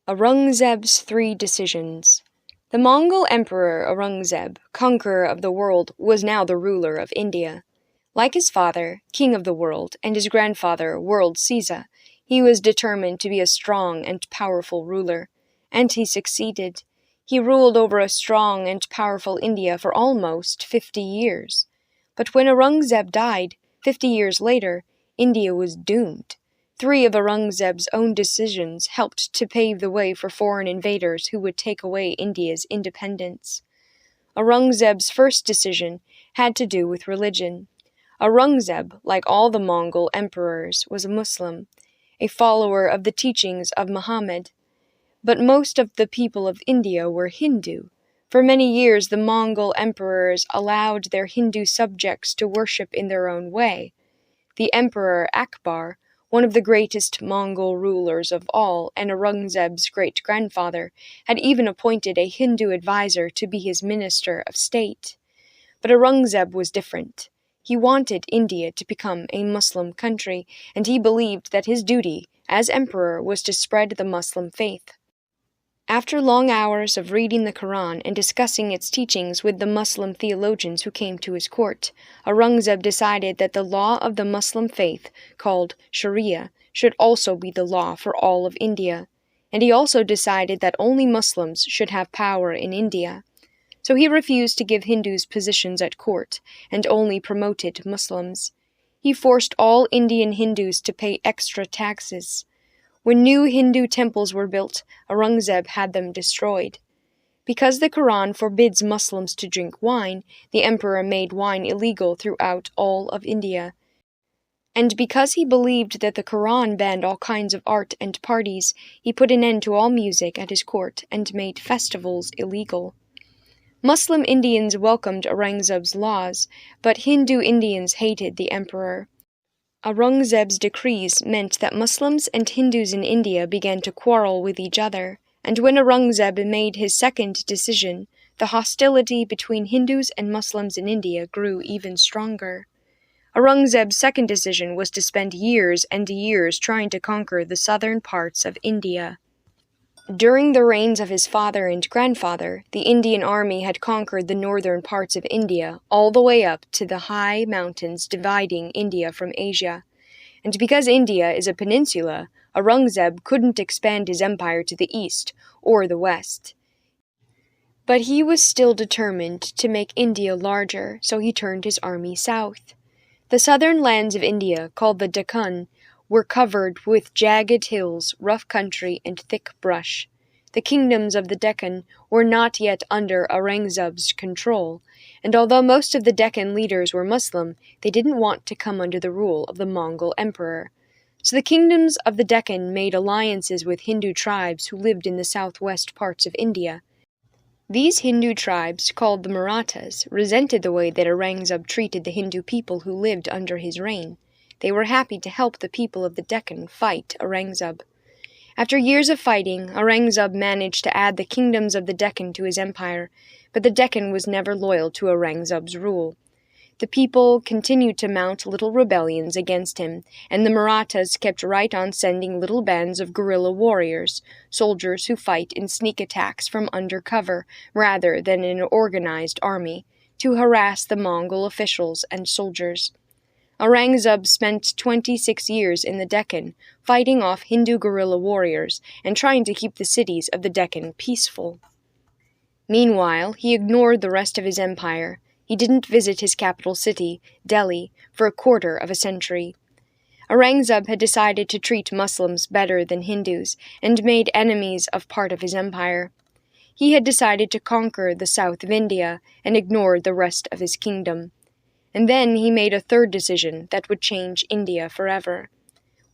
Aurangzeb's Three Decisions. The Mongol Emperor Aurangzeb, conqueror of the world, was now the ruler of India. Like his father, king of the world, and his grandfather, world Caesar, he was determined to be a strong and powerful ruler. And he succeeded. He ruled over a strong and powerful India for almost 50 years. But when Aurangzeb died, 50 years later, India was doomed. 3 of Aurangzeb's own decisions helped to pave the way for foreign invaders who would take away India's independence. Aurangzeb's first decision had to do with religion. Aurangzeb, like all the Mongol emperors, was a Muslim, a follower of the teachings of Muhammad. But most of the people of India were Hindu. For many years, the Mongol emperors allowed their Hindu subjects to worship in their own way. The Emperor Akbar, one of the greatest Mongol rulers of all, and Aurangzeb's great-grandfather, had even appointed a Hindu advisor to be his minister of state. But Aurangzeb was different. He wanted India to become a Muslim country, and he believed that his duty, as emperor, was to spread the Muslim faith. After long hours of reading the Quran and discussing its teachings with the Muslim theologians who came to his court, Aurangzeb decided that the law of the Muslim faith, called Sharia, should also be the law for all of India, and he also decided that only Muslims should have power in India. So he refused to give Hindus positions at court, and only promoted Muslims. He forced all Indian Hindus to pay extra taxes. When new Hindu temples were built, Aurangzeb had them destroyed. Because the Quran forbids Muslims to drink wine, the emperor made wine illegal throughout all of India. And because he believed that the Quran banned all kinds of art and parties, he put an end to all music at his court and made festivals illegal. Muslim Indians welcomed Aurangzeb's laws, but Hindu Indians hated the emperor. Aurangzeb's decrees meant that Muslims and Hindus in India began to quarrel with each other, and when Aurangzeb made his second decision, the hostility between Hindus and Muslims in India grew even stronger. Aurangzeb's second decision was to spend years and years trying to conquer the southern parts of India. During the reigns of his father and grandfather, the Indian army had conquered the northern parts of India, all the way up to the high mountains dividing India from Asia. And because India is a peninsula, Aurangzeb couldn't expand his empire to the east or the west. But he was still determined to make India larger, so he turned his army south. The southern lands of India, called the Deccan, were covered with jagged hills, rough country, and thick brush. The kingdoms of the Deccan were not yet under Aurangzeb's control, and although most of the Deccan leaders were Muslim, they didn't want to come under the rule of the Mongol emperor. So the kingdoms of the Deccan made alliances with Hindu tribes who lived in the southwest parts of India. These Hindu tribes, called the Marathas, resented the way that Aurangzeb treated the Hindu people who lived under his reign. They were happy to help the people of the Deccan fight Aurangzeb. After years of fighting, Aurangzeb managed to add the kingdoms of the Deccan to his empire, but the Deccan was never loyal to Aurangzeb's rule. The people continued to mount little rebellions against him, and the Marathas kept right on sending little bands of guerrilla warriors, soldiers who fight in sneak attacks from under cover rather than in an organized army, to harass the Mongol officials and soldiers. Aurangzeb spent 26 years in the Deccan, fighting off Hindu guerrilla warriors and trying to keep the cities of the Deccan peaceful. Meanwhile, he ignored the rest of his empire. He didn't visit his capital city, Delhi, for a quarter of a century. Aurangzeb had decided to treat Muslims better than Hindus and made enemies of part of his empire. He had decided to conquer the south of India and ignored the rest of his kingdom. And then he made a third decision that would change India forever.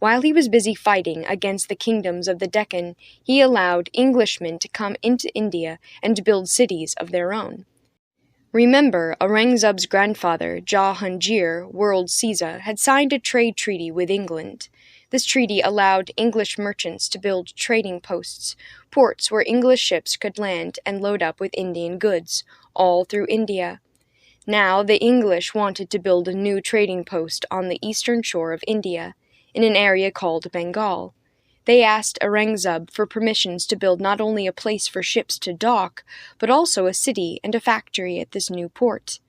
While he was busy fighting against the kingdoms of the Deccan, he allowed Englishmen to come into India and build cities of their own. Remember, Aurangzeb's grandfather, Jahangir, world Caesar, had signed a trade treaty with England. This treaty allowed English merchants to build trading posts, ports where English ships could land and load up with Indian goods, all through India. Now the English wanted to build a new trading post on the eastern shore of India, in an area called Bengal. They asked Aurangzeb for permissions to build not only a place for ships to dock, but also a city and a factory at this new port.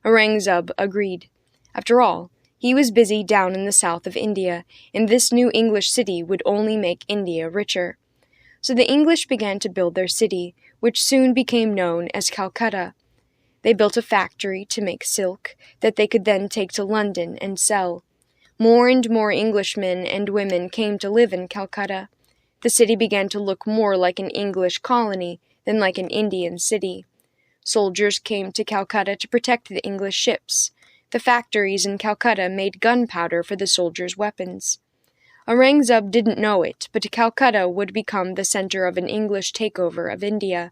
Aurangzeb agreed. After all, he was busy down in the south of India, and this new English city would only make India richer. So the English began to build their city, which soon became known as Calcutta. They built a factory to make silk that they could then take to London and sell. More and more Englishmen and women came to live in Calcutta. The city began to look more like an English colony than like an Indian city. Soldiers came to Calcutta to protect the English ships. The factories in Calcutta made gunpowder for the soldiers' weapons. Aurangzeb didn't know it, but Calcutta would become the center of an English takeover of India,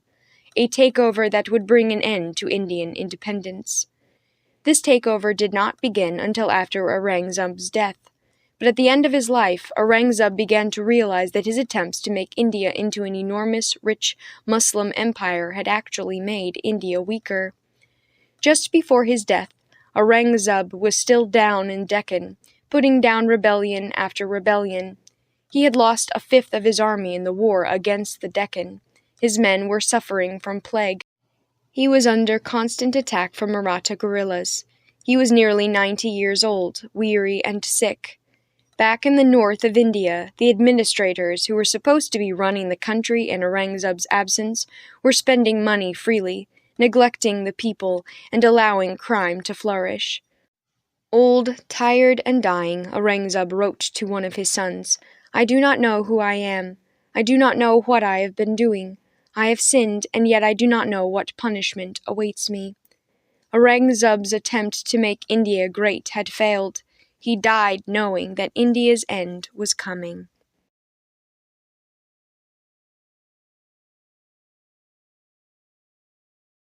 a takeover that would bring an end to Indian independence. This takeover did not begin until after Aurangzeb's death, but at the end of his life, Aurangzeb began to realize that his attempts to make India into an enormous, rich Muslim empire had actually made India weaker. Just before his death, Aurangzeb was still down in Deccan, putting down rebellion after rebellion. He had lost a fifth of his army in the war against the Deccan. His men were suffering from plague. He was under constant attack from Maratha guerrillas. He was nearly 90 years old, weary and sick. Back in the north of India, the administrators who were supposed to be running the country in Aurangzeb's absence were spending money freely, neglecting the people, and allowing crime to flourish. Old, tired, and dying, Aurangzeb wrote to one of his sons, "I do not know who I am. I do not know what I have been doing. I have sinned, and yet I do not know what punishment awaits me." Aurangzeb's attempt to make India great had failed. He died knowing that India's end was coming.